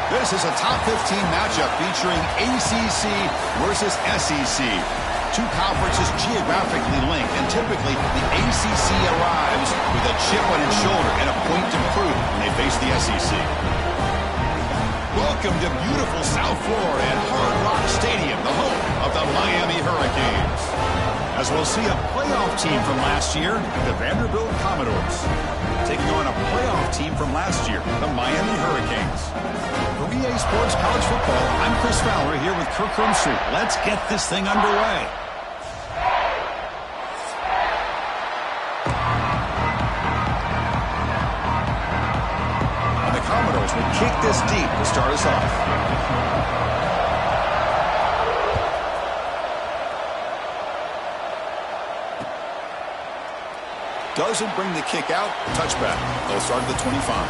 This is a top 15 matchup featuring ACC versus SEC. Two conferences geographically linked, and typically the ACC arrives with a chip on its shoulder and a point to prove when they face the SEC. Welcome to beautiful South Florida and Hard Rock Stadium, the home of the Miami Hurricanes. As we'll see a playoff team from last year, the Vanderbilt Commodores, taking on a playoff team from last year, the Miami Hurricanes. For EA Sports College Football, I'm Chris Fowler here with Kirk Herbstreit. Let's get this thing underway. And the Commodores will kick this deep to start us off. Doesn't bring the kick out. Touchback. They'll start at the 25.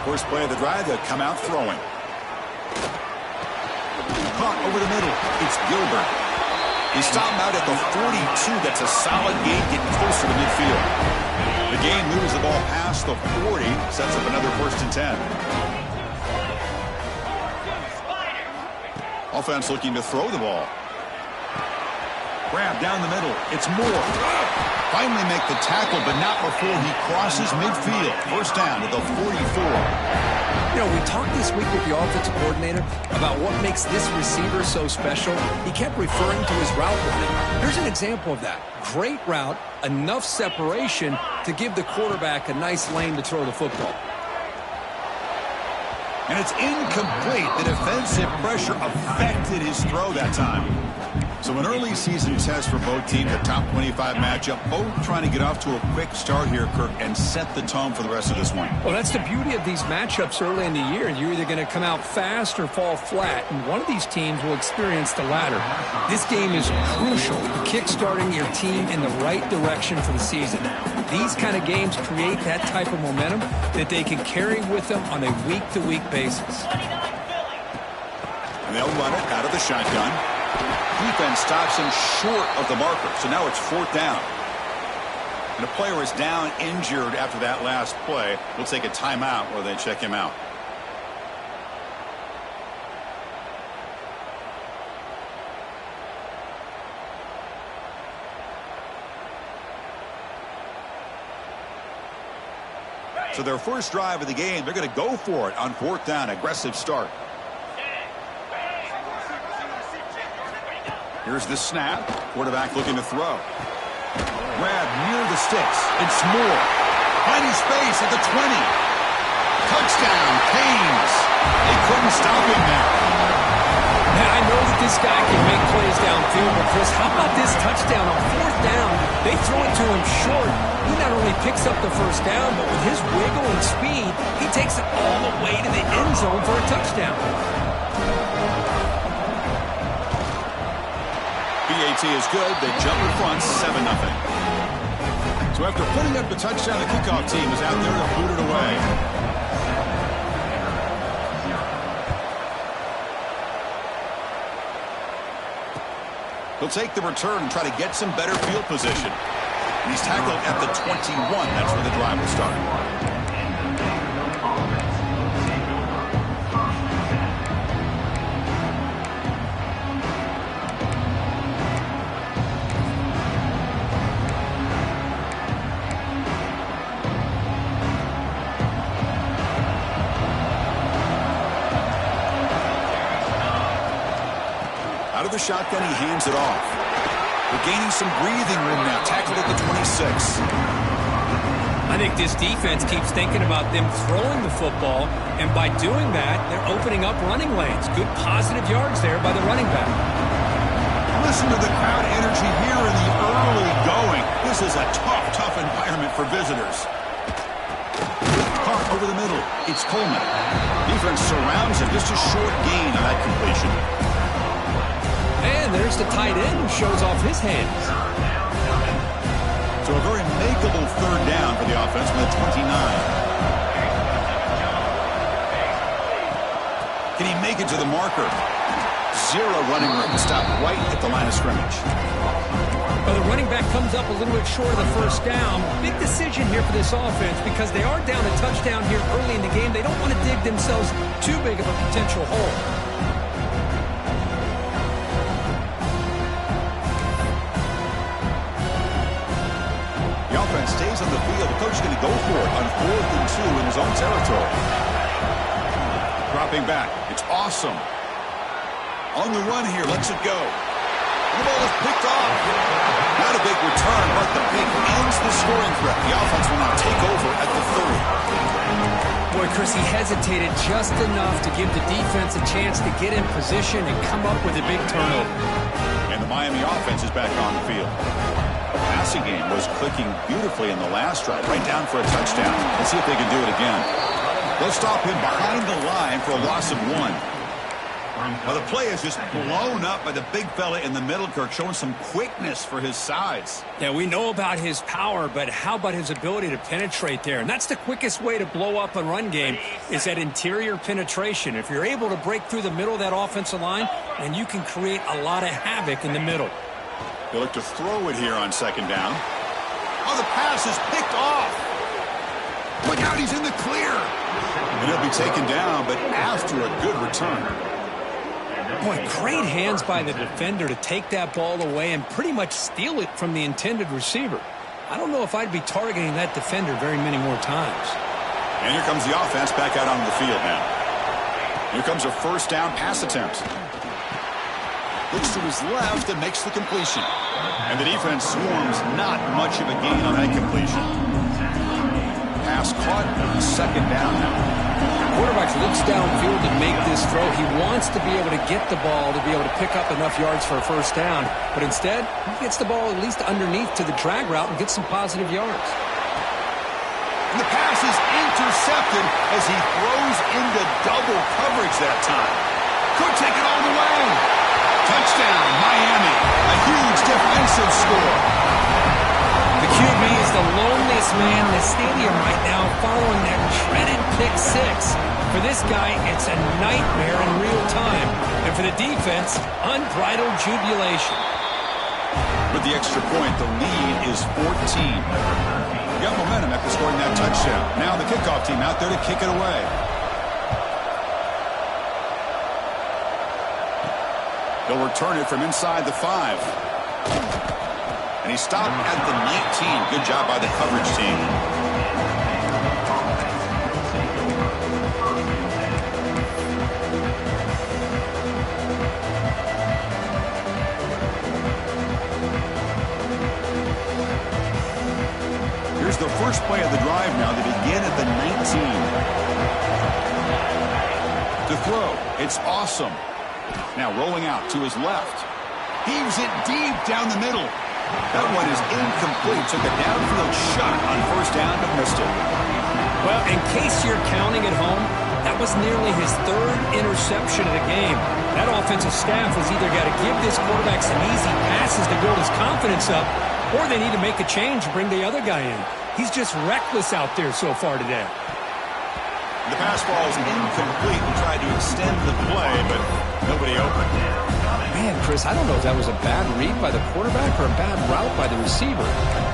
First play of the drive, they'll come out throwing. Caught over the middle. It's Gilbert. He stopped him out at the 42. That's a solid gain, getting closer to midfield. The game moves the ball past the 40, sets up another 1st and 10. Offense looking to throw the ball. Grab down the middle. It's Moore. Finally make the tackle, but not before he crosses midfield. First down to the 44. You know, we talked this week with the offensive coordinator about what makes this receiver so special. He kept referring to his route running. Here's an example of that. Great route, enough separation to give the quarterback a nice lane to throw the football. And it's incomplete. The defensive pressure affected his throw that time. So an early season test for both teams, a top 25 matchup, both trying to get off to a quick start here, Kirk, and set the tone for the rest of this one. Well, that's the beauty of these matchups early in the year. You're either going to come out fast or fall flat, and one of these teams will experience the latter. This game is crucial to kick-starting your team in the right direction for the season. These kind of games create that type of momentum that they can carry with them on a week-to-week basis. And they'll run it out of the shotgun. Defense stops him short of the marker, so now it's 4th down. And the player is down injured after that last play. We'll take a timeout where they check him out. So their first drive of the game, they're going to go for it on 4th down. Aggressive start. Here's the snap. Quarterback looking to throw. Grab near the sticks. It's Moore. Finding space at the 20. Touchdown, Canes. They couldn't stop him there. Man, I know that this guy can make plays downfield, but Chris, how about this touchdown on 4th down? They throw it to him short. He not only picks up the first down, but with his wiggle and speed, he takes it all the way to the end zone for a touchdown. BAT is good. They jump in front, 7-0. So after putting up the touchdown, the kickoff team is out there to boot it away. He'll take the return and try to get some better field position. And he's tackled at the 21. That's where the drive will start. Out of the shotgun, he hands it off. They're gaining some breathing room now. Tackled at the 26. I think this defense keeps thinking about them throwing the football, and by doing that, they're opening up running lanes. Good positive yards there by the running back. Listen to the crowd energy here in the early going. This is a tough environment for visitors. Caught over the middle. It's Coleman. Defense surrounds him. Just a short gain on that completion. And there's the tight end who shows off his hands. So a very makeable 3rd down for the offense from the 29. Can he make it to the marker? Zero running room. Stopped right at the line of scrimmage. Well, the running back comes up a little bit short of the first down. Big decision here for this offense because they are down a touchdown here early in the game. They don't want to dig themselves too big of a potential hole. The offense stays on the field. The coach is going to go for it on 4th and 2 in his own territory. Dropping back. It's awesome. On the run here. Lets it go. The ball is picked off. Not a big return, but the pick ends the scoring threat. The offense will now take over at the 30. Boy, Chris, he hesitated just enough to give the defense a chance to get in position and come up with a big turnover. And the Miami offense is back on the field. The passing game was clicking beautifully in the last drive, right down for a touchdown. Let's see if they can do it again. They'll stop him behind the line for a loss of 1. Well, the play is just blown up by the big fella in the middle, Kirk, showing some quickness for his size. Yeah, we know about his power, but how about his ability to penetrate there? And that's the quickest way to blow up a run game is that interior penetration. If you're able to break through the middle of that offensive line, then you can create a lot of havoc in the middle. They look to throw it here on 2nd down. Oh, the pass is picked off. Look out, he's in the clear. And he'll be taken down, but after a good return. Boy, great hands by the defender to take that ball away and pretty much steal it from the intended receiver. I don't know if I'd be targeting that defender very many more times. And here comes the offense back out onto the field now. Here comes a 1st down pass attempt. Looks to his left and makes the completion. And the defense swarms not much of a gain on that completion. Pass caught, 2nd down now. Quarterback looks downfield to make this throw. He wants to be able to get the ball to be able to pick up enough yards for a 1st down. But instead, he gets the ball at least underneath to the drag route and gets some positive yards. And the pass is intercepted as he throws into double coverage that time. Could take it all the way. Touchdown, Miami. A huge defensive score. The QB is the loneliest man in the stadium right now following that dreaded pick 6. For this guy, it's a nightmare in real time. And for the defense, unbridled jubilation. With the extra point, the lead is 14. We got momentum after scoring that touchdown. Now the kickoff team out there to kick it away. They'll return it from inside the 5. And he stopped at the 19. Good job by the coverage team. Here's the first play of the drive now. They begin at the 19. To throw, it's awesome. Now rolling out to his left. Heaves it deep down the middle. That one is incomplete. Took a downfield shot on 1st down, but missed it. Well, in case you're counting at home, that was nearly his 3rd interception of the game. That offensive staff has either got to give this quarterback some easy passes to build his confidence up, or they need to make a change and bring the other guy in. He's just reckless out there so far today. The pass ball is incomplete. He tried to extend the play, but nobody open. Man, Chris, I don't know if that was a bad read by the quarterback or a bad route by the receiver.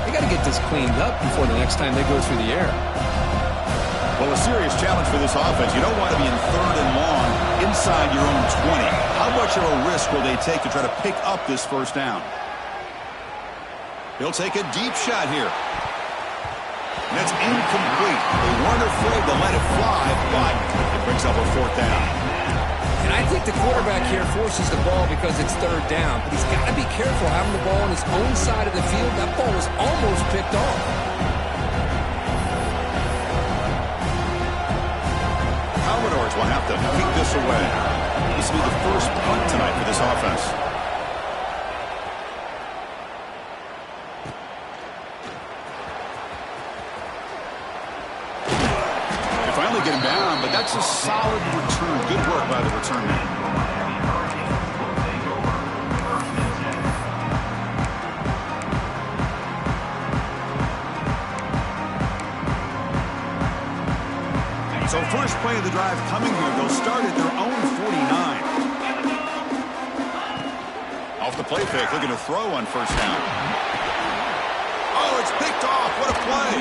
They got to get this cleaned up before the next time they go through the air. Well, a serious challenge for this offense. You don't want to be in 3rd and long inside your own 20. How much of a risk will they take to try to pick up this 1st down? He'll take a deep shot here. And that's incomplete. They weren't afraid to let it fly, but it brings up a 4th down. And I think the quarterback here forces the ball because it's 3rd down. But he's got to be careful having the ball on his own side of the field. That ball was almost picked off. Commodores will have to kick this away. This will be the first punt tonight for this offense. Get him down, but that's a solid return. Good work by the return man. So first play of the drive coming here. They'll start at their own 49. Off the play fake, looking to throw on first down. Oh, it's picked off. What a play.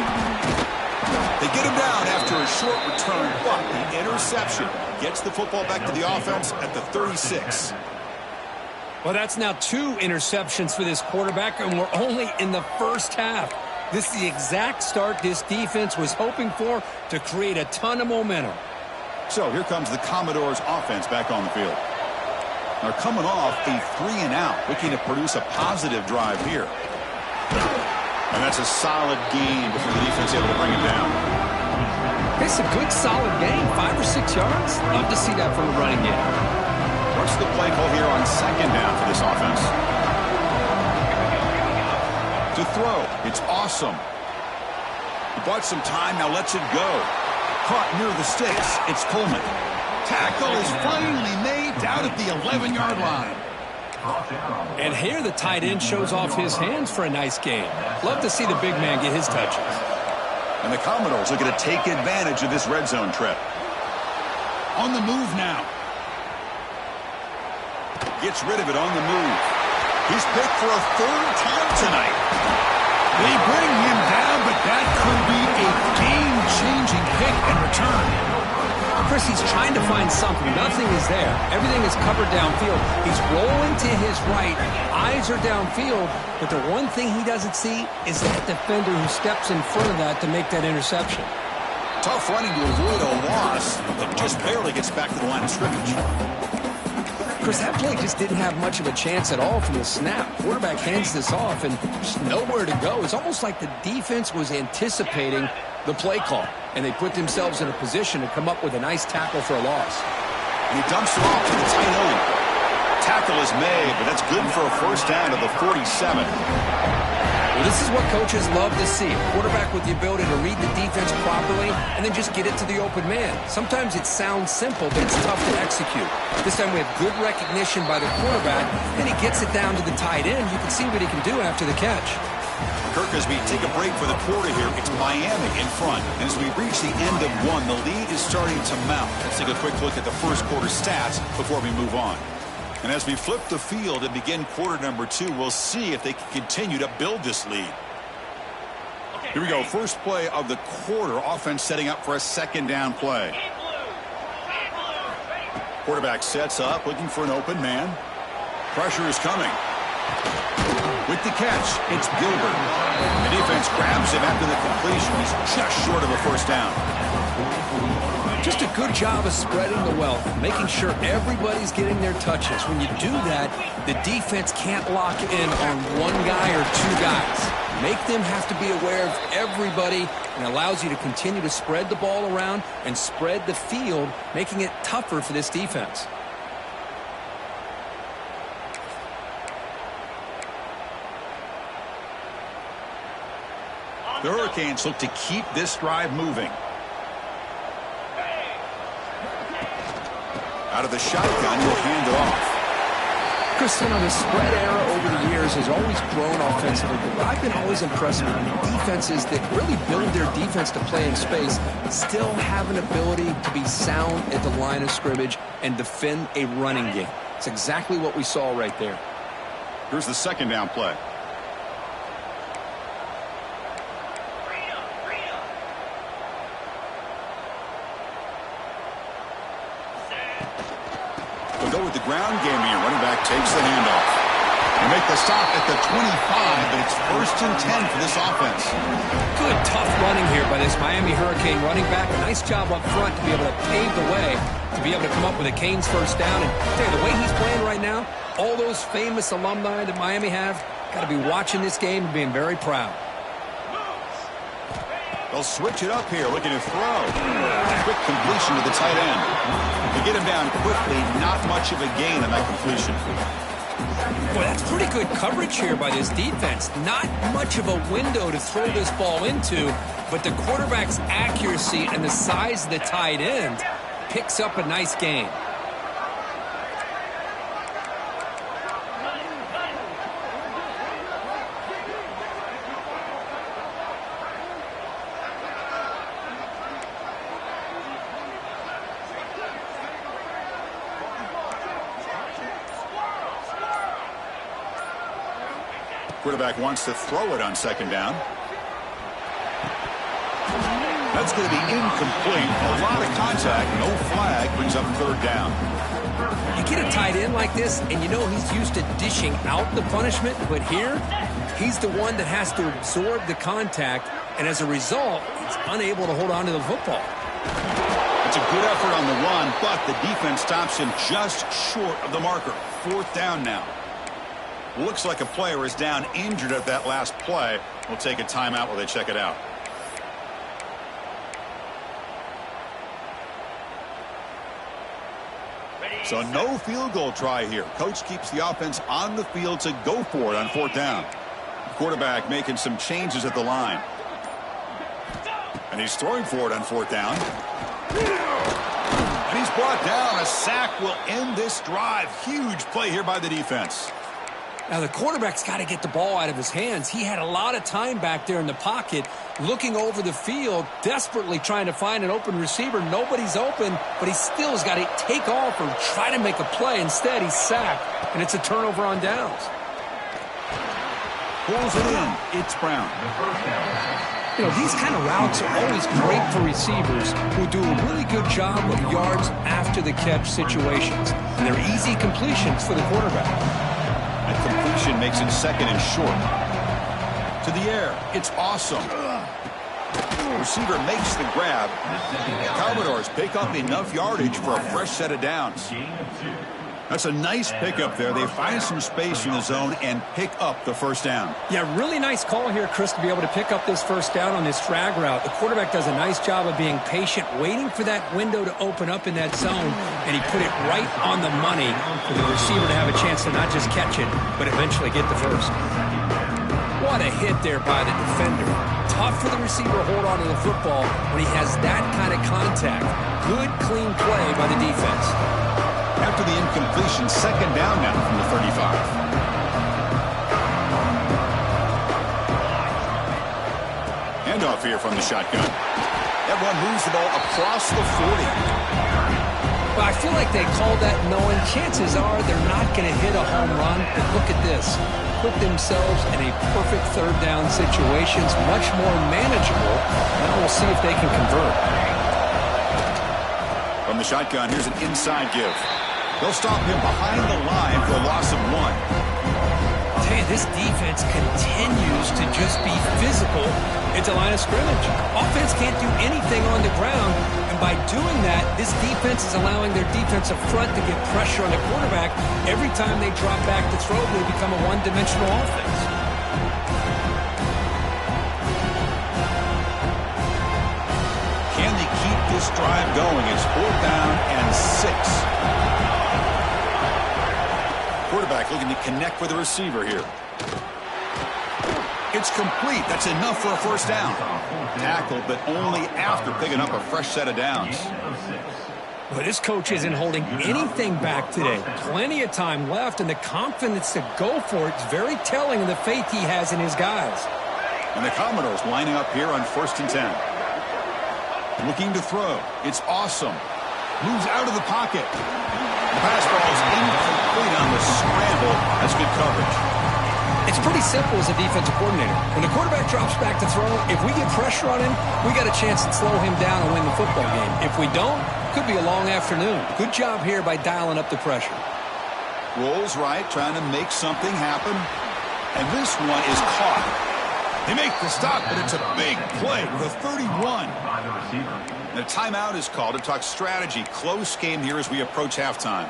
They get him down after a short return, but the interception gets the football back to the offense at the 36. Well, that's now 2 interceptions for this quarterback, and we're only in the first half. This is the exact start this defense was hoping for to create a ton of momentum. So here comes the Commodores offense back on the field. They're coming off a 3-and-out, looking to produce a positive drive here. And that's a solid gain before the defense able to bring it down. It's a good, solid gain, 5 or 6 yards. Love to see that from the running game. What's the play call here on second down for this offense? To throw, it's awesome. He bought some time, now lets it go. Caught near the sticks, it's Coleman. Tackle is finally made down at the 11-yard line. And here the tight end shows off his hands for a nice gain. Love to see the big man get his touches. And the Commodores looking to take advantage of this red zone trip. On the move now. Gets rid of it on the move. He's picked for a 3rd time tonight. They bring him down, but that could be a game-changing pick and return. Chris, he's trying to find something. Nothing is there. Everything is covered downfield. He's rolling to his right. Eyes are downfield. But the one thing he doesn't see is that defender who steps in front of that to make that interception. Tough running to avoid a loss, but just barely gets back to the line of scrimmage. Chris, that play just didn't have much of a chance at all from the snap. Quarterback hands this off and just nowhere to go. It's almost like the defense was anticipating the play call, and they put themselves in a position to come up with a nice tackle for a loss. And he dumps it off to the tight end. Tackle is made, but that's good for a first down to the 47. Well, this is what coaches love to see. A quarterback with the ability to read the defense properly and then just get it to the open man. Sometimes it sounds simple, but it's tough to execute. This time we have good recognition by the quarterback, and he gets it down to the tight end. You can see what he can do after the catch. Kirkcosby, take a break for the quarter here. It's Miami in front. And as we reach the end of one, the lead is starting to mount. Let's take a quick look at the first quarter stats before we move on. And as we flip the field and begin quarter number 2, we'll see if they can continue to build this lead. Here we go. First play of the quarter. Offense setting up for a second down play. Quarterback sets up, looking for an open man. Pressure is coming. With the catch, it's Gilbert. The defense grabs him after the completion. He's just short of a first down. Just a good job of spreading the wealth, making sure everybody's getting their touches. When you do that, the defense can't lock in on one guy or 2 guys. Make them have to be aware of everybody, and allows you to continue to spread the ball around and spread the field, making it tougher for this defense. The Hurricanes look to keep this drive moving. Out of the shotgun, he'll hand it off. Chris, the spread era over the years has always grown offensively, but I've been always impressed with defenses that really build their defense to play in space, still have an ability to be sound at the line of scrimmage and defend a running game. It's exactly what we saw right there. Here's the second down play. Go with the ground game here. Running back takes the handoff. They make the stop at the 25, but it's 1st and 10 for this offense. Good, tough running here by this Miami Hurricane running back. A nice job up front to be able to pave the way, to be able to come up with a Canes first down. And tell you, the way he's playing right now, all those famous alumni that Miami have, got to be watching this game and being very proud. They'll switch it up here, looking to throw. Quick completion to the tight end. They get him down quickly, not much of a gain on that completion. Boy, that's pretty good coverage here by this defense. Not much of a window to throw this ball into, but the quarterback's accuracy and the size of the tight end picks up a nice gain. Quarterback wants to throw it on second down. That's going to be incomplete. A lot of contact. No flag. Brings up third down. You get a tight end like this, and you know he's used to dishing out the punishment, but here, he's the one that has to absorb the contact, and as a result, he's unable to hold on to the football. It's a good effort on the run, but the defense stops him just short of the marker. Fourth down now. Looks like a player is down injured at that last play. We'll take a timeout while they check it out. So no field goal try here. Coach keeps the offense on the field to go for it on fourth down. Quarterback making some changes at the line. And he's throwing for it on fourth down. And he's brought down. A sack will end this drive. Huge play here by the defense. Now, the quarterback's got to get the ball out of his hands. He had a lot of time back there in the pocket, looking over the field, desperately trying to find an open receiver. Nobody's open, but he still has got to take off or try to make a play. Instead, he's sacked, and it's a turnover on downs. Pulls it in. It's Brown. You know, these kind of routes are always great for receivers who do a really good job of yards after the catch situations. And they're easy completions for the quarterback. That completion makes it second and short. To the air. It's awesome. Receiver makes the grab. The Commodores pick up enough yardage for a fresh set of downs. That's a nice pickup there. They find some space in the zone and pick up the first down. Yeah, really nice call here, Chris, to be able to pick up this first down on this drag route. The quarterback does a nice job of being patient, waiting for that window to open up in that zone, and he put it right on the money for the receiver to have a chance to not just catch it, but eventually get the first. What a hit there by the defender. Tough for the receiver to hold on to the football when he has that kind of contact. Good, clean play by the defense. After the incompletion, second down now from the 35. Handoff here from the shotgun. That one moves the ball across the 40. Well, I feel like they called that knowing chances are they're not going to hit a home run. But look at this. Put themselves in a perfect third down situation. It's much more manageable. Now we'll see if they can convert. From the shotgun, here's an inside give. They'll stop him behind the line for a loss of 1. I'll tell you, this defense continues to just be physical at the line of scrimmage. Offense can't do anything on the ground, and by doing that, this defense is allowing their defensive front to get pressure on the quarterback. Every time they drop back to throw, they become a one-dimensional offense. Can they keep this drive going? It's fourth down and 6. Quarterback looking to connect with the receiver here. It's complete. That's enough for a first down. Tackled, but only after picking up a fresh set of downs. Well, this coach isn't holding anything back today. Plenty of time left, and the confidence to go for it is very telling of the faith he has in his guys. And the Commodores lining up here on first and 10. Looking to throw. It's awesome. Moves out of the pocket. The pass ball is incomplete on the scramble. That's good coverage. It's pretty simple as a defensive coordinator. When the quarterback drops back to throw, if we get pressure on him, we got a chance to slow him down and win the football game. If we don't, could be a long afternoon. Good job here by dialing up the pressure. Rolls right, trying to make something happen. And this one is caught. They make the stop, but it's a big play with a 31. The timeout is called to talk strategy. Close game here as we approach halftime.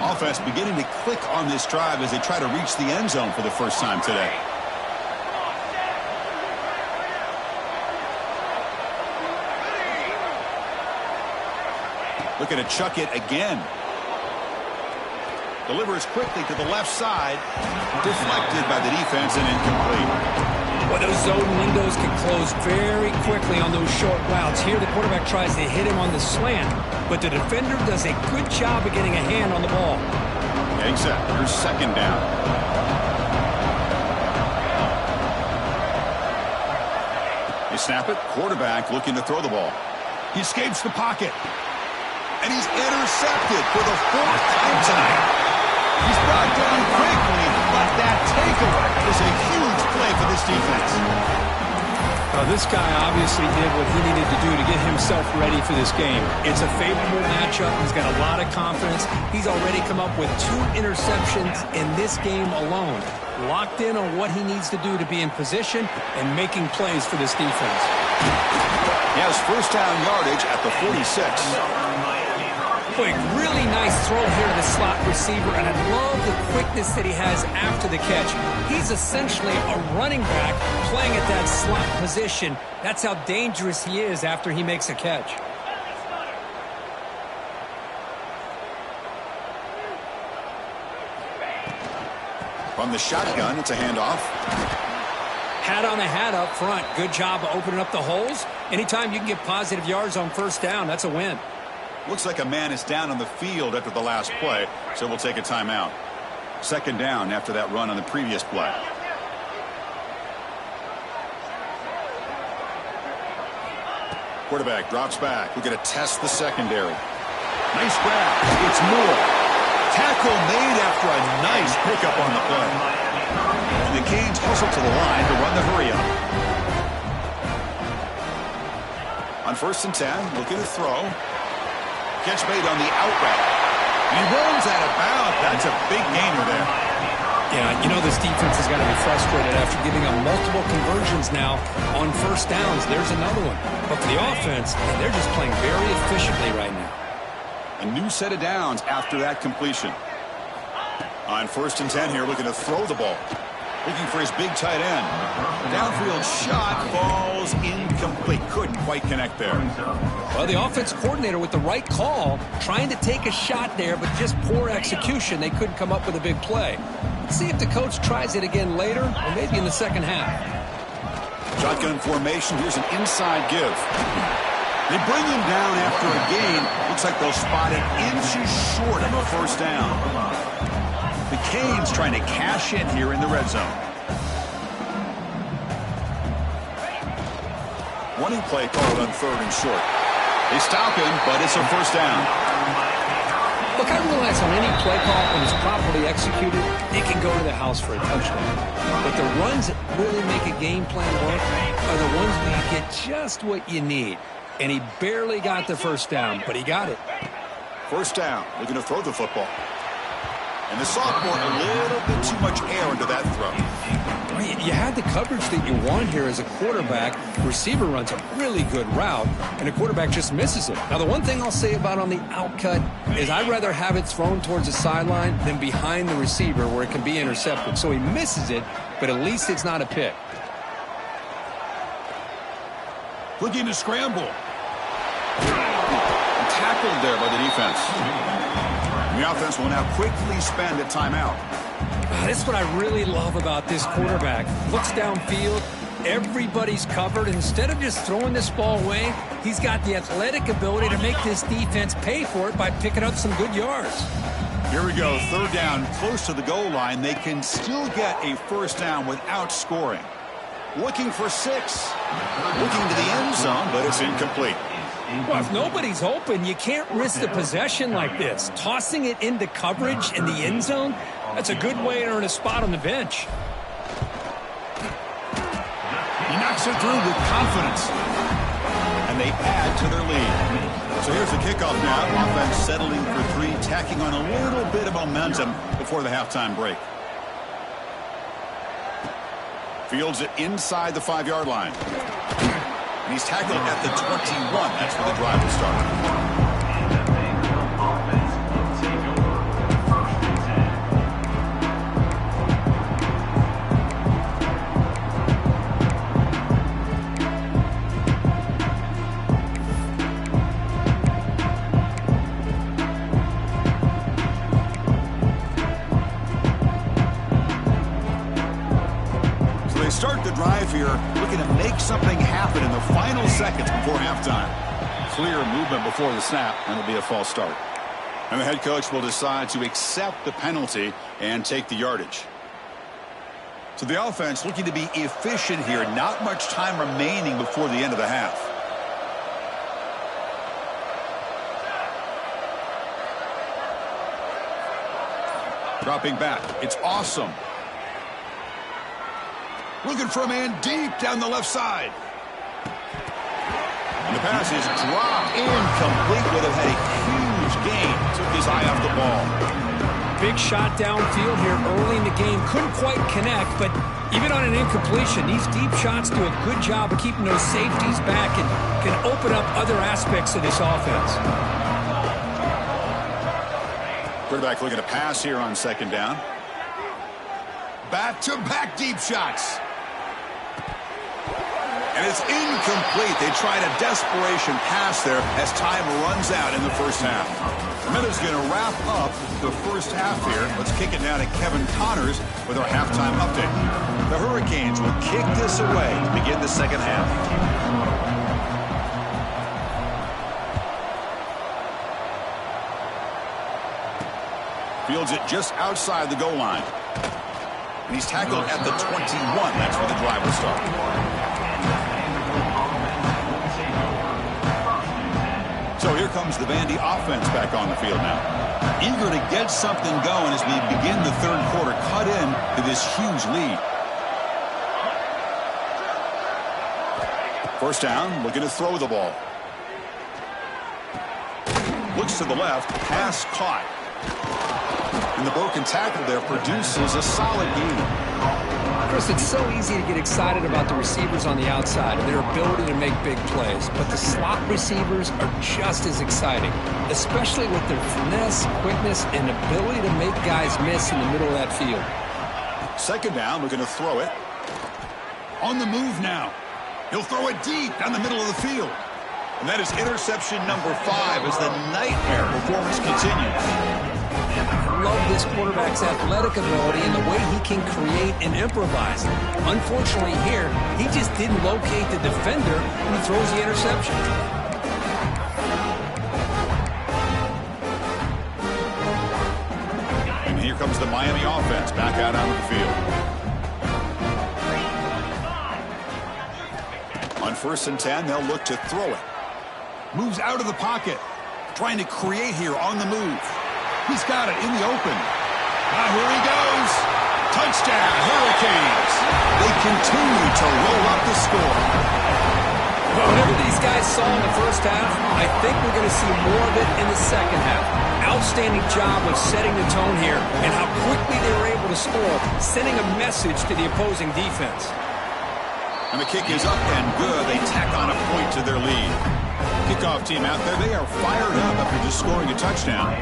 Offense beginning to click on this drive as they try to reach the end zone for the first time today. Looking to chuck it again. Delivers quickly to the left side. Deflected by the defense and incomplete. Well, those zone windows can close very quickly on those short routes. Here, the quarterback tries to hit him on the slant, but the defender does a good job of getting a hand on the ball. Exactly. Here's second down. They snap it. Quarterback looking to throw the ball. He escapes the pocket. And he's intercepted for the 4th time tonight. He's brought down quickly, but that takeaway is a huge play for this defense. This guy obviously did what he needed to do to get himself ready for this game. It's a favorable matchup. He's got a lot of confidence. He's already come up with 2 interceptions in this game alone. Locked in on what he needs to do to be in position and making plays for this defense. He has first down yardage at the 46. Boy, really nice throw here to the slot receiver, and I love the quickness that he has after the catch. He's essentially a running back playing at that slot position. That's how dangerous he is after he makes a catch. From the shotgun, it's a handoff. Hat on a hat up front. Good job of opening up the holes. Anytime you can get positive yards on first down, that's a win. Looks like a man is down on the field after the last play, so we'll take a timeout. Second down after that run on the previous play. Quarterback drops back. We're going to test the secondary. Nice grab. It's Moore. Tackle made after a nice pickup on the play. And the Canes hustle to the line to run the hurry up. On first and 10, looking to throw. Catch made on the out route. He rolls out of bounds. That's a big gainer there. Yeah, you know this defense has got to be frustrated after giving up multiple conversions now on first downs. There's another one. But for the offense, they're just playing very efficiently right now. A new set of downs after that completion. On first and 10 here, looking to throw the ball. Looking for his big tight end. Downfield shot falls incomplete. Couldn't quite connect there. Well, the offense coordinator with the right call, trying to take a shot there, but just poor execution. They couldn't come up with a big play. Let's see if the coach tries it again later, or maybe in the second half. Shotgun formation. Here's an inside give. They bring him down after a gain. Looks like they'll spot it inches short of a first down. The Canes trying to cash in here in the red zone. Running play called on third and short. They stop him, but it's a first down. Look, I realize on any play call, when it's properly executed, it can go to the house for a touchdown. But the runs that really make a game plan work are the ones where you get just what you need. And he barely got the first down, but he got it. First down. Looking to throw the football. And the sophomore, a little bit too much air into that throw. You had the coverage that you want here as a quarterback. Receiver runs a really good route, and the quarterback just misses it. Now, the one thing I'll say about on the outcut is I'd rather have it thrown towards the sideline than behind the receiver where it can be intercepted. So he misses it, but at least it's not a pick. Looking to scramble. Tackled there by the defense. The offense will now quickly spend a timeout. This is what I really love about this quarterback. Looks downfield, everybody's covered. Instead of just throwing this ball away, he's got the athletic ability to make this defense pay for it by picking up some good yards. Here we go, third down, close to the goal line. They can still get a first down without scoring. Looking for 6. Looking to the end zone, but it's incomplete. Well, if nobody's open, you can't risk the possession like this. Tossing it into coverage in the end zone, that's a good way to earn a spot on the bench. He knocks it through with confidence. And they add to their lead. So here's the kickoff now. Offense settling for 3, tacking on a little bit of momentum before the halftime break. Fields it inside the 5-yard line. And he's tackled at the 21. That's where the drive will start. Start the drive here, looking to make something happen in the final seconds before halftime. Clear movement before the snap, and it'll be a false start. And the head coach will decide to accept the penalty and take the yardage. So the offense looking to be efficient here. Not much time remaining before the end of the half. Dropping back. It's awesome. Looking for a man deep down the left side. And the pass is dropped. Incomplete. Would have had a huge gain. Took his eye off the ball. Big shot downfield here early in the game. Couldn't quite connect, but even on an incompletion, these deep shots do a good job of keeping those safeties back and can open up other aspects of this offense. Quarterback looking to pass here on second down. Back-to-back deep shots. And it's incomplete. They tried a desperation pass there as time runs out in the first half. The Minutes going to wrap up the first half here. Let's kick it now to Kevin Connors with our halftime update. The Hurricanes will kick this away to begin the second half. Fields it just outside the goal line. And he's tackled at the 21. That's where the drive will start. So here comes the Vandy offense back on the field now. Eager to get something going as we begin the third quarter. Cut in to this huge lead. First down, looking to throw the ball. Looks to the left, pass caught. And the broken tackle there produces a solid gain. Chris, it's so easy to get excited about the receivers on the outside and their ability to make big plays, but the slot receivers are just as exciting, especially with their finesse, quickness, and ability to make guys miss in the middle of that field. Second down, looking to throw it. On the move now. He'll throw it deep down the middle of the field. And that is interception number 5 as the nightmare performance continues. I love this quarterback's athletic ability and the way he can create and improvise. Unfortunately here, he just didn't locate the defender when he throws the interception. And here comes the Miami offense back out onto the field. On 1st and 10, they'll look to throw it. Moves out of the pocket. Trying to create here on the move. He's got it in the open. Now here he goes. Touchdown, Hurricanes. They continue to roll up the score. Well, whatever these guys saw in the first half, I think we're going to see more of it in the second half. Outstanding job of setting the tone here and how quickly they were able to score, sending a message to the opposing defense. And the kick is up and good. They tack on a point to their lead. Kickoff team out there, they are fired up after just scoring a touchdown.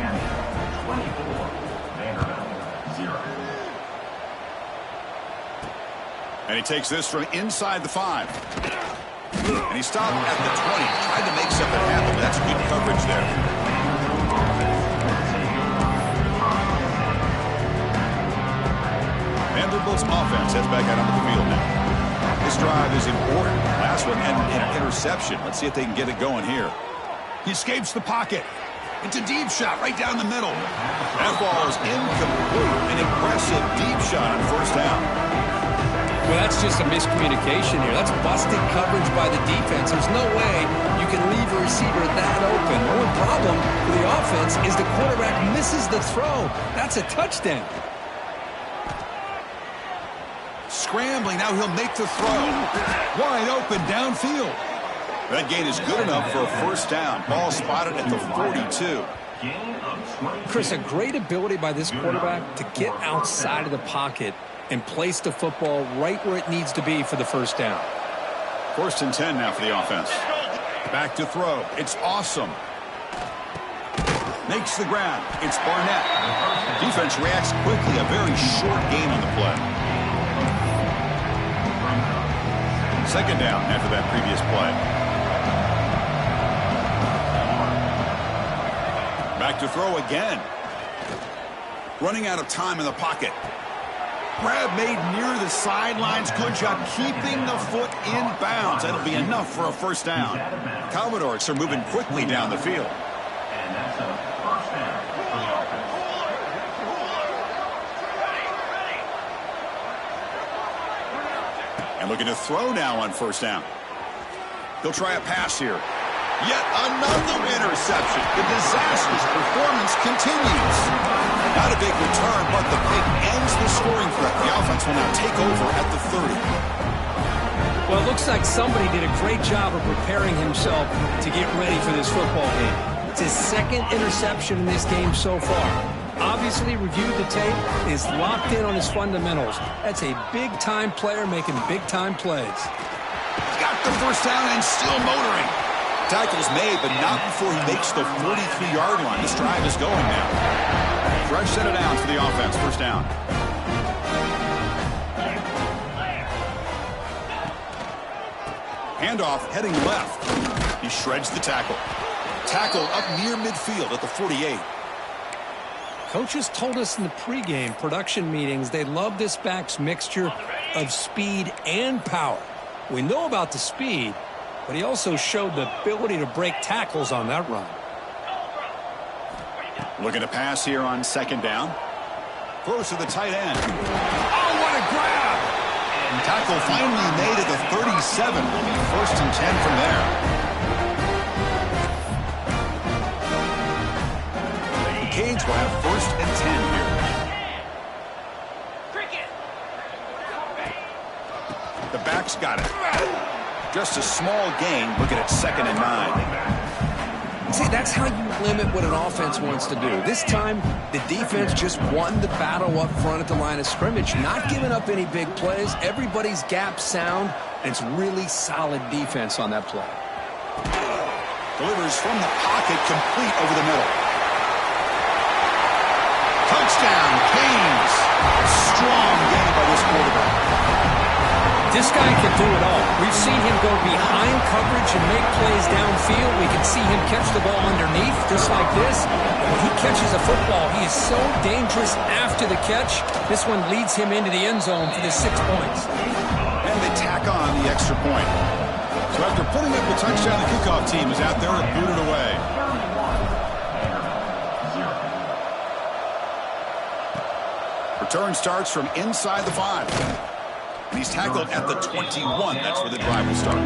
And he takes this from inside the 5. And he stopped at the 20. Tried to make something happen, but that's good coverage there. Vanderbilt's offense heads back out onto the field now. This drive is important. Last one and an interception. Let's see if they can get it going here. He escapes the pocket. It's a deep shot right down the middle. That ball is incomplete. An impressive deep shot on 1st down. Well, that's just a miscommunication here. That's busted coverage by the defense. There's no way you can leave a receiver that open. The only problem with the offense is the quarterback misses the throw. That's a touchdown. Scrambling, now he'll make the throw. Wide open downfield. That gain is good enough for a 1st down. Ball spotted at the 42. Chris, a great ability by this quarterback to get outside of the pocket and place the football right where it needs to be for the 1st down. 1st and 10 now for the offense. Back to throw. It's awesome. Makes the ground. It's Barnett. Defense reacts quickly. A very short gain on the play. 2nd down after that previous play. Back to throw again. Running out of time in the pocket. Grab made near the sidelines. Good job keeping the foot in bounds. That'll be enough for a 1st down. Commodores are moving quickly down the field. And that's a 1st down. And looking to throw now on 1st down. He'll try a pass here. Yet another interception. The disastrous performance continues. Not a big return, but the pick ends the scoring threat. The offense will now take over at the 30. Well, it looks like somebody did a great job of preparing himself to get ready for this football game. It's his second interception in this game so far. Obviously reviewed the tape, is locked in on his fundamentals. That's a big-time player making big-time plays. Got the first down and still motoring. Tackle's made, but not before he makes the 43-yard line. This drive is going now. Fresh set of downs for the offense. First down. Handoff heading left. He shreds the tackle. Tackle up near midfield at the 48. Coaches told us in the pregame production meetings they love this back's mixture of speed and power. We know about the speed, but he also showed the ability to break tackles on that run. Looking to pass here on second down. Throws to the tight end. Oh, what a grab! And tackle finally made at the 37. Will be first and 10 from there. The Canes will have first and 10 here. The back's got it. Just a small gain. Looking at second and 9. See, that's how you limit what an offense wants to do. This time, the defense just won the battle up front at the line of scrimmage, not giving up any big plays. Everybody's gap sound, and it's really solid defense on that play. Delivers from the pocket, complete over the middle. Touchdown, Canes. Strong game by this quarterback. This guy can do it all. We've seen him go behind coverage and make plays downfield. We can see him catch the ball underneath, just like this. And when he catches a football, he is so dangerous after the catch. This one leads him into the end zone for the 6 points. And they tack on the extra point. So after putting up the touchdown, the kickoff team is out there to boot it away. Return starts from inside the 5. And he's tackled at the 21. That's where the drive will start.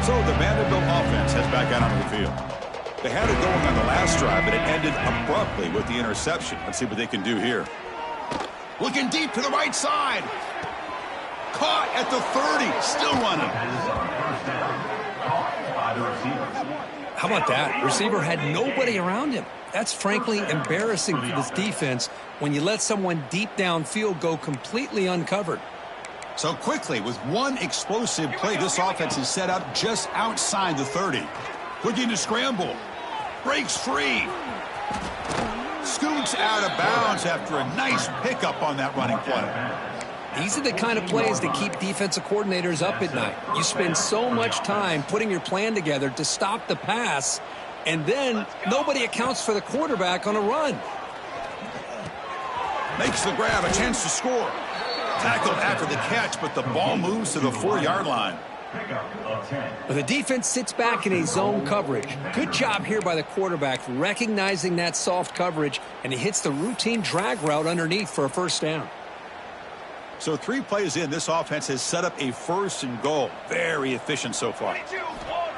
So the Vanderbilt offense heads back out onto the field. They had it going on the last drive, but it ended abruptly with the interception. Let's see what they can do here. Looking deep to the right side. Caught at the 30. Still running. How about that? Receiver had nobody around him. That's frankly embarrassing for this defense when you let someone deep downfield go completely uncovered. So quickly, with one explosive play, this offense is set up just outside the 30. Looking to scramble. Breaks free. Scoots out of bounds after a nice pickup on that running play. These are the kind of plays that keep defensive coordinators up at night. You spend so much time putting your plan together to stop the pass, and then nobody accounts for the quarterback on a run. Makes the grab, a chance to score. Tackled after the catch, but the ball moves to the 4-yard line. But the defense sits back in a zone coverage. Good job here by the quarterback recognizing that soft coverage, and he hits the routine drag route underneath for a first down. So 3 plays in, this offense has set up a first and goal. Very efficient so far.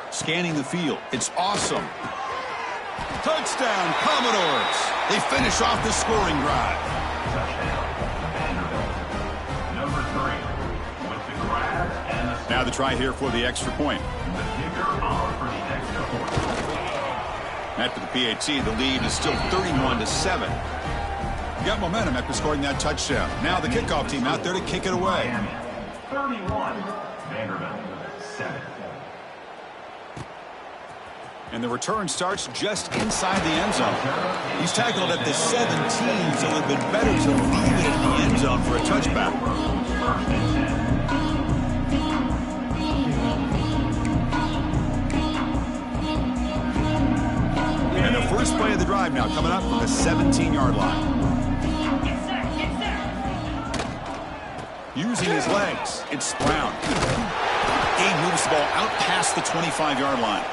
Scanning the field. It's awesome. Touchdown, Commodores. They finish off the scoring drive. Now the try here for the extra point. After the PAT, the lead is still 31-7. Got momentum after scoring that touchdown. Now the kickoff team out there to kick it away. 31, Vanderbilt 7. And the return starts just inside the end zone. He's tackled at the 17, so it would have been better to leave it in the end zone for a touchback. And the first play of the drive now coming up from the 17-yard line. Using his legs, it's Brown. He moves the ball out past the 25-yard line.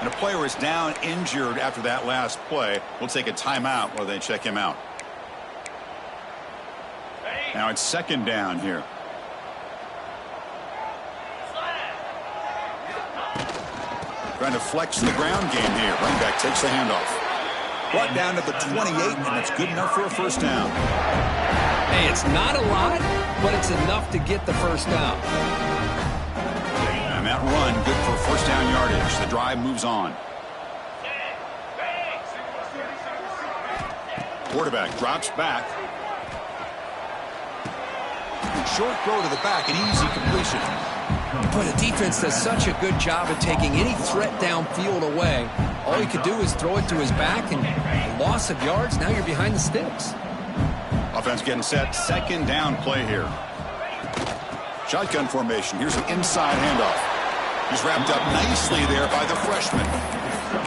And a player is down injured after that last play. We'll take a timeout while they check him out. Now it's second down here. Trying to flex the ground game here. Running back takes the handoff. Brought down to the 28, and that's good enough for a first down. Hey, it's not a lot, but it's enough to get the first down. And that run, good for first down yardage. The drive moves on. Quarterback drops back. Short throw to the back, an easy completion. Boy, the defense does such a good job of taking any threat downfield away. All you could do is throw it to his back, and loss of yards, now you're behind the sticks. Offense getting set, second down play here. Shotgun formation, here's an inside handoff. He's wrapped up nicely there by the freshman.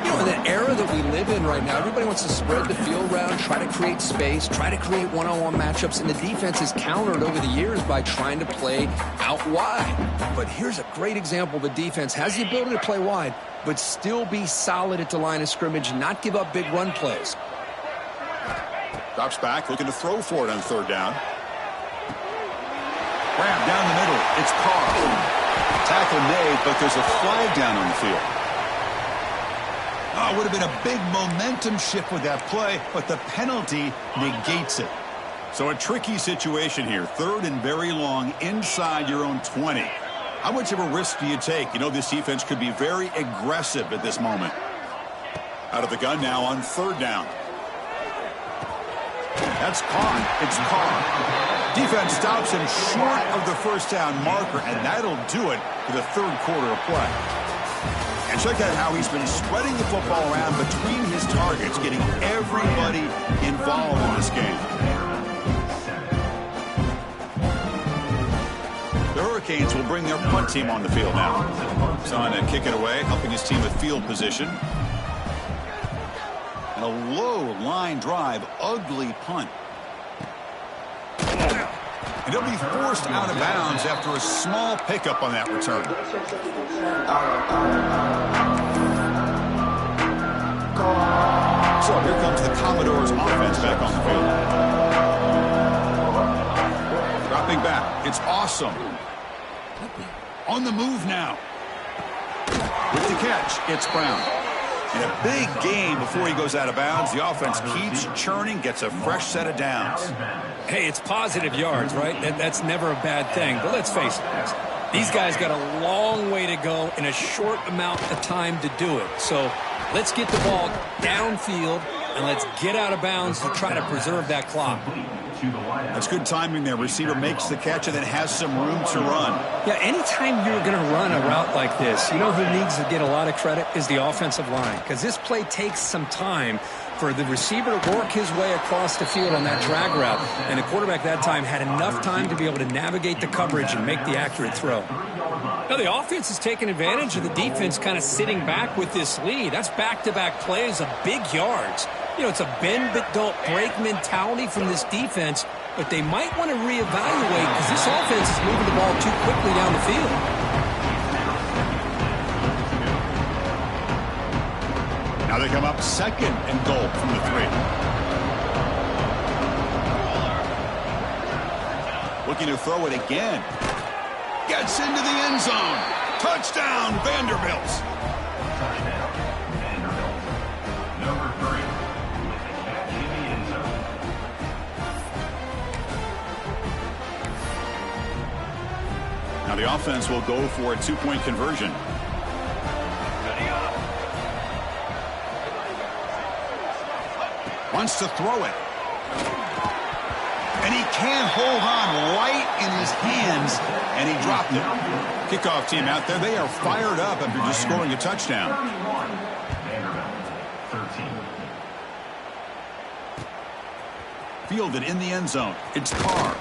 You know, in the era that we live in right now, everybody wants to spread the field around, try to create space, try to create one-on-one matchups, and the defense is countered over the years by trying to play out wide. But here's a great example. The defense has the ability to play wide, but still be solid at the line of scrimmage and not give up big run plays. Drops back, looking to throw for it on third down. Grab down the middle. It's Carr. Tackle made, but there's a flag down on the field. It would have been a big momentum shift with that play, but the penalty negates it. So a tricky situation here. Third and very long inside your own 20. How much of a risk do you take? You know this defense could be very aggressive at this moment. Out of the gun now on third down. That's caught. It's Carr. Defense stops him short of the first down marker, and that'll do it for the third quarter of play. And check out how he's been spreading the football around between his targets, getting everybody involved in this game. The Hurricanes will bring their punt team on the field now. Son to kick it away, helping his team with field position. And a low line drive, ugly punt. And he'll be forced out of bounds after a small pickup on that return. So here comes the Commodores offense back on the field. Dropping back. It's awesome. On the move now. With the catch, it's Brown. In a big game before he goes out of bounds, the offense keeps churning, gets a fresh set of downs. Hey, it's positive yards, right? That's never a bad thing. But let's face it, guys. These guys got a long way to go in a short amount of time to do it. So let's get the ball downfield, and let's get out of bounds to try to preserve that clock. That's good timing there. Receiver makes the catch and then has some room to run. Yeah, anytime you're going to run a route like this, you know who needs to get a lot of credit is the offensive line, because this play takes some time for the receiver to work his way across the field on that drag route, and the quarterback that time had enough time to be able to navigate the coverage and make the accurate throw. Now, the offense is taking advantage of the defense kind of sitting back with this lead. That's back-to-back plays of big yards. You know, it's a bend-but-don't-break mentality from this defense, but they might want to reevaluate because this offense is moving the ball too quickly down the field. Now they come up second and goal from the 3. Looking to throw it again. Gets into the end zone. Touchdown, Vanderbilt. Number 3 with a catch in the end zone. Now the offense will go for a 2-point conversion. Wants to throw it. And he can't hold on right in his hands, and he dropped it. Kickoff team out there, they are fired up after just scoring a touchdown. Fielded in the end zone. It's Carr.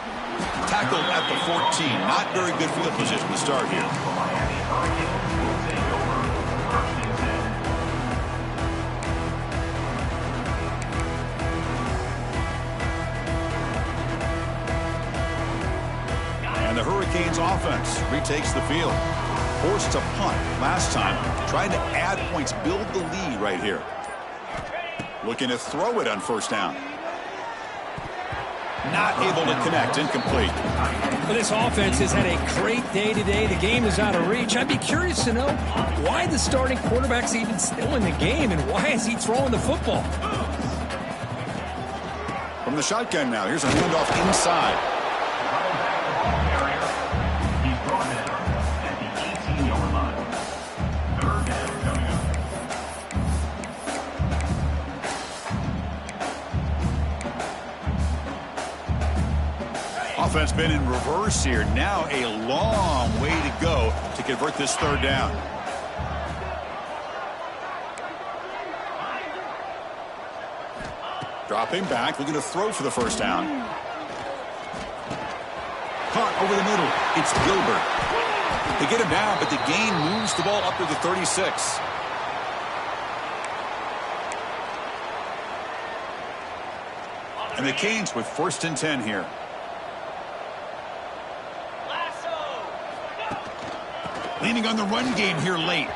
Tackled at the 14. Not very good field position to start here. The Hurricanes offense retakes the field. Forced to punt last time. Trying to add points, build the lead right here. Looking to throw it on first down. Not able to connect. Incomplete. Well, this offense has had a great day today. The game is out of reach. I'd be curious to know why the starting quarterback's even still in the game and why is he throwing the football? From the shotgun now. Here's a handoff inside. He's brought down at the 18-yard line. Third down coming up. Offense been in reverse here. Now a long way to go to convert this third down. Dropping back, looking to throw for the first down. Caught over the middle. It's Gilbert. They get him down, but the gain moves the ball up to the 36. And the Canes with 1st and 10 here. Leaning on the run game here late.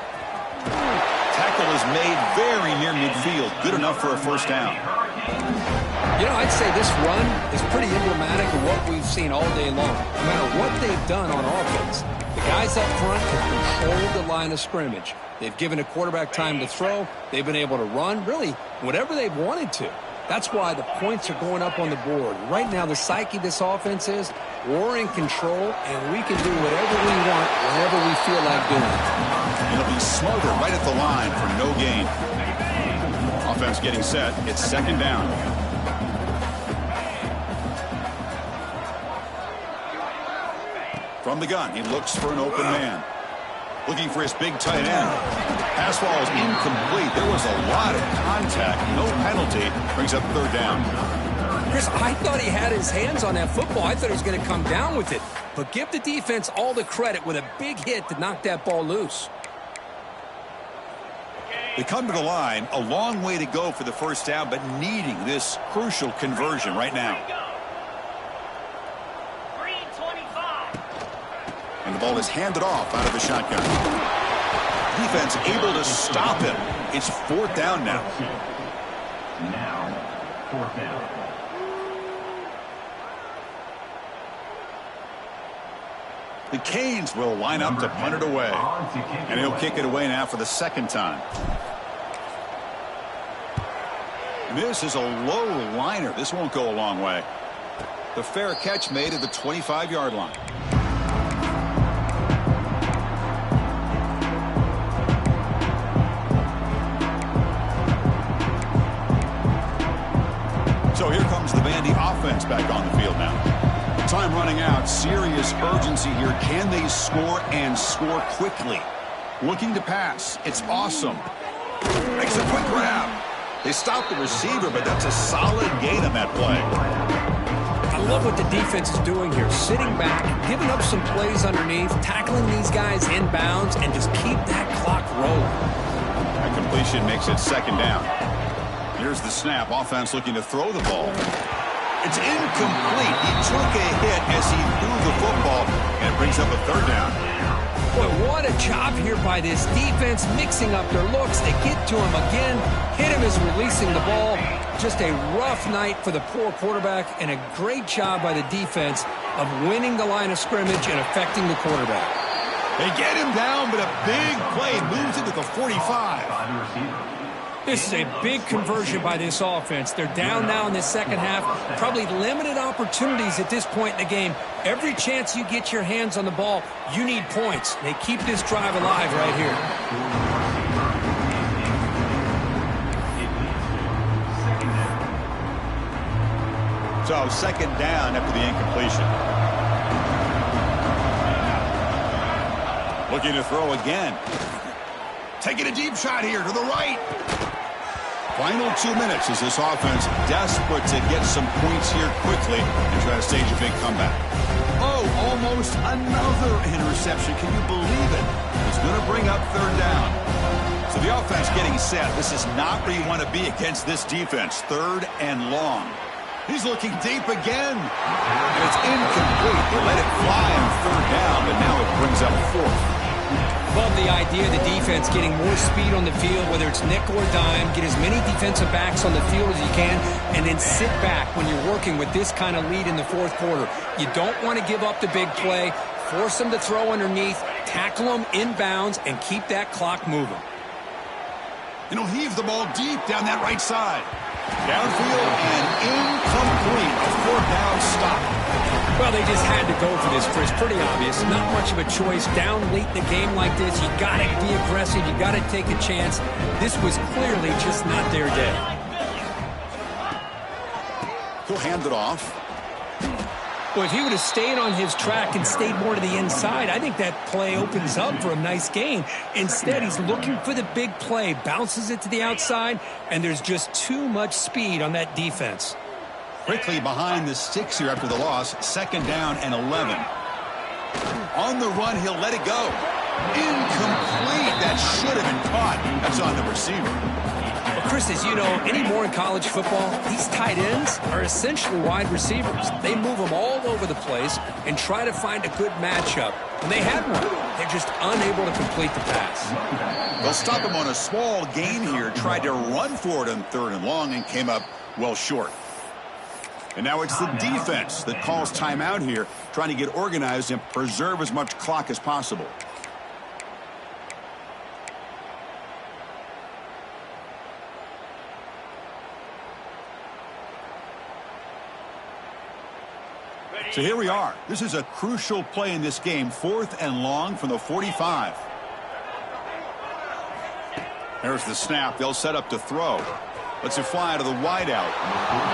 Tackle is made very near midfield. Good enough for a first down. You know, I'd say this run is pretty emblematic of what we've seen all day long. No matter what they've done on offense, the guys up front have controlled the line of scrimmage. They've given a quarterback time to throw. They've been able to run, really, whatever they've wanted to. That's why the points are going up on the board. Right now, the psyche of this offense is we're in control, and we can do whatever we want whenever we feel like doing it. It'll be smothered right at the line for no gain. Offense getting set. It's 2nd down. From the gun, he looks for an open man. Looking for his big tight end. Pass ball is incomplete. There was a lot of contact. No penalty. Brings up 3rd down. Chris, I thought he had his hands on that football. I thought he was going to come down with it. But give the defense all the credit with a big hit to knock that ball loose. They come to the line. A long way to go for the first down, but needing this crucial conversion right now. And the ball is handed off out of the shotgun. Defense able to stop him. It's 4th down now. Now, 4th down. The Canes will line up to punt it away. And he'll kick it away now for the 2nd time. This is a low liner. This won't go a long way. The fair catch made at the 25-yard line. So here comes the Vandy offense back on the field now. Time running out. Serious urgency here. Can they score and score quickly? Looking to pass. It's awesome. Makes a quick grab. They stop the receiver, but that's a solid gain on that play. I love what the defense is doing here. Sitting back, giving up some plays underneath, tackling these guys inbounds, and just keep that clock rolling. That completion makes it 2nd down. Here's the snap. Offense looking to throw the ball. It's incomplete. He took a hit as he threw the football, and it brings up a 3rd down. Boy, what a job here by this defense, mixing up their looks. They get to him again, hit him as releasing the ball. Just a rough night for the poor quarterback, and a great job by the defense of winning the line of scrimmage and affecting the quarterback. They get him down, but a big play moves into the 45. This is a big conversion by this offense. They're down now in the second half. Probably limited opportunities at this point in the game. Every chance you get your hands on the ball, you need points. They keep this drive alive right here. So 2nd down after the incompletion. Looking to throw again. Taking a deep shot here to the right. Final 2 minutes as this offense desperate to get some points here quickly and try to stage a big comeback. Oh, almost another interception. Can you believe it? It's going to bring up 3rd down. So the offense getting set. This is not where you want to be against this defense. 3rd and long. He's looking deep again. And it's incomplete. They let it fly on 3rd down, but now it brings up 4th. Well, love the idea of the defense getting more speed on the field, whether it's nickel or dime, get as many defensive backs on the field as you can, and then sit back when you're working with this kind of lead in the fourth quarter. You don't want to give up the big play, force them to throw underneath, tackle them inbounds, and keep that clock moving. And he'll heave the ball deep down that right side. Downfield and incomplete. A fourth down stop. Well, they just had to go for this, Chris. Pretty obvious. Not much of a choice. Down late in the game like this, you got to be aggressive. You got to take a chance. This was clearly just not their day. He'll hand it off. Well, if he would have stayed on his track and stayed more to the inside, I think that play opens up for a nice gain. Instead, he's looking for the big play, bounces it to the outside, and there's just too much speed on that defense. Quickly behind the sticks here after the loss. 2nd down and 11. On the run, he'll let it go. Incomplete. That should have been caught. That's on the receiver. Well, Chris, as you know, anymore in college football, these tight ends are essentially wide receivers. They move them all over the place and try to find a good matchup. And they had one. They're just unable to complete the pass. They'll stop him on a small gain here. Tried to run for it on 3rd and long and came up well short. And now it's the defense that calls timeout here, trying to get organized and preserve as much clock as possible. So here we are. This is a crucial play in this game. 4th and long from the 45. There's the snap. They'll set up to throw. Lets it fly to the wideout.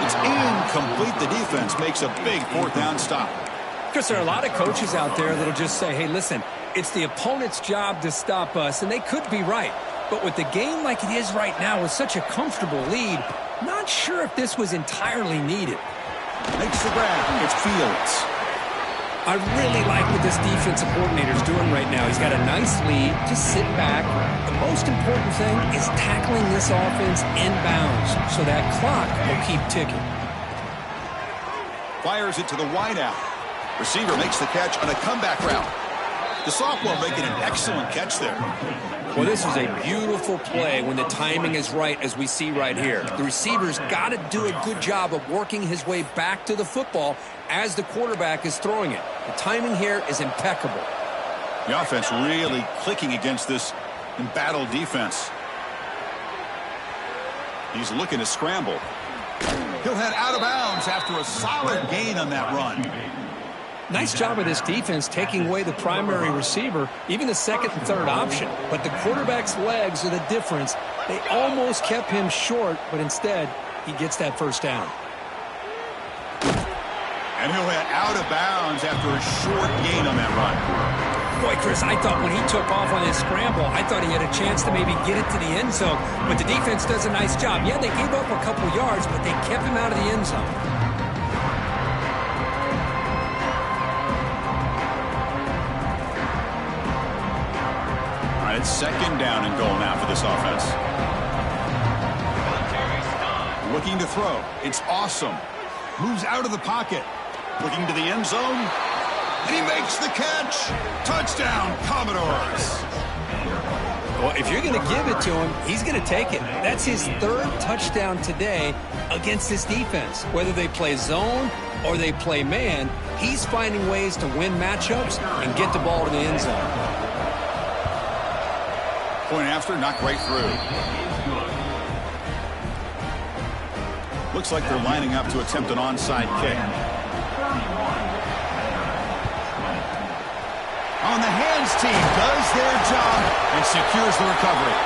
It's incomplete. The defense makes a big 4th down stop. Chris, there are a lot of coaches out there that'll just say, hey, listen, it's the opponent's job to stop us, and they could be right. But with the game like it is right now with such a comfortable lead, not sure if this was entirely needed. Makes the grab. It's Fields. I really like what this defensive coordinator's doing right now. He's got a nice lead. Just sit back. The most important thing is tackling this offense inbounds so that clock will keep ticking. Fires it to the wideout. Receiver makes the catch on a comeback route. The sophomore making an excellent catch there. Well, this was a beautiful play when the timing is right, as we see right here. The receiver's got to do a good job of working his way back to the football as the quarterback is throwing it. The timing here is impeccable. The offense really clicking against this embattled defense. He's looking to scramble. He'll head out of bounds after a solid gain on that run. Nice job of this defense taking away the primary receiver, even the 2nd and 3rd option. But the quarterback's legs are the difference. They almost kept him short, but instead, he gets that 1st down. And he'll head out of bounds after a short gain on that run. Boy, Chris, I thought when he took off on his scramble, I thought he had a chance to maybe get it to the end zone. But the defense does a nice job. Yeah, they gave up a couple yards, but they kept him out of the end zone. It's 2nd down and goal now for this offense. Looking to throw. It's awesome. Moves out of the pocket. Looking to the end zone. And he makes the catch. Touchdown, Commodores. Well, if you're going to give it to him, he's going to take it. That's his 3rd touchdown today against this defense. Whether they play zone or they play man, he's finding ways to win matchups and get the ball to the end zone. Point after, knocked right through. Looks like they're lining up to attempt an onside kick. On the hands team does their job and secures the recovery.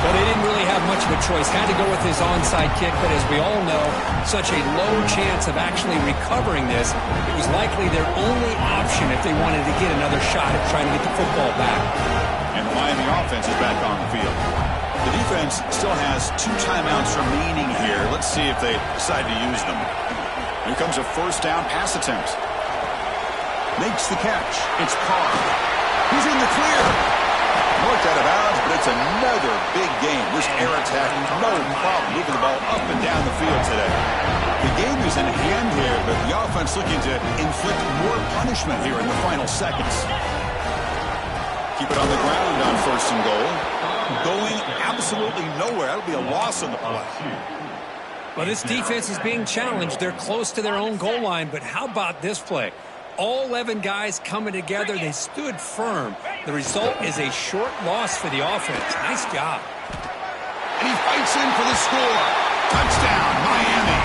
Well, they didn't really have much of a choice. Had to go with his onside kick, but as we all know, such a low chance of actually recovering this. It was likely their only option if they wanted to get another shot at trying to get the football back. And the Miami offense is back on the field. The defense still has 2 timeouts remaining here. Let's see if they decide to use them. Here comes a 1st down pass attempt. Makes the catch. It's Carr. He's in the clear. Marked out of bounds, but it's another big game. This air attack, no problem moving the ball up and down the field today. The game is in hand here, but the offense looking to inflict more punishment here in the final seconds. Keep it on the ground on 1st and goal. Going absolutely nowhere. That'll be a loss on the play. Well, this defense is being challenged. They're close to their own goal line, but how about this play? All 11 guys coming together. They stood firm. The result is a short loss for the offense. Nice job. And he fights in for the score. Touchdown, Miami.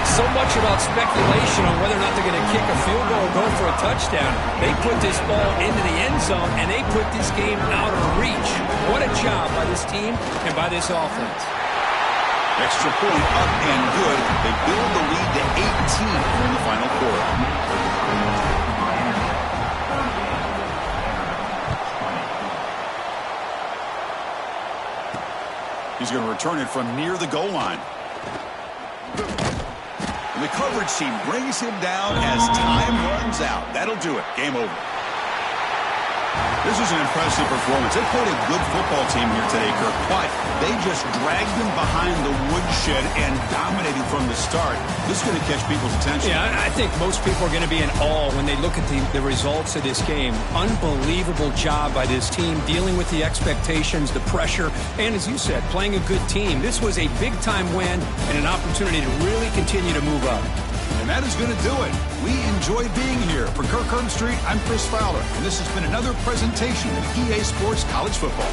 So much about speculation on whether or not they're going to kick a field goal or go for a touchdown. They put this ball into the end zone, and they put this game out of reach. What a job by this team and by this offense. Extra point up and good. They build the lead to 18 in the final quarter. He's going to return it from near the goal line. And the coverage team brings him down as time runs out. That'll do it. Game over. This is an impressive performance. They played a good football team here today, Kirk, but they just dragged them behind the woodshed and dominated from the start. This is going to catch people's attention. Yeah, I think most people are going to be in awe when they look at the results of this game. Unbelievable job by this team dealing with the expectations, the pressure, and as you said, playing a good team. This was a big-time win and an opportunity to really continue to move up. And that is going to do it. We enjoyed being here. For Kirk Herbstreit, I'm Chris Fowler, and this has been another presentation of EA Sports College Football.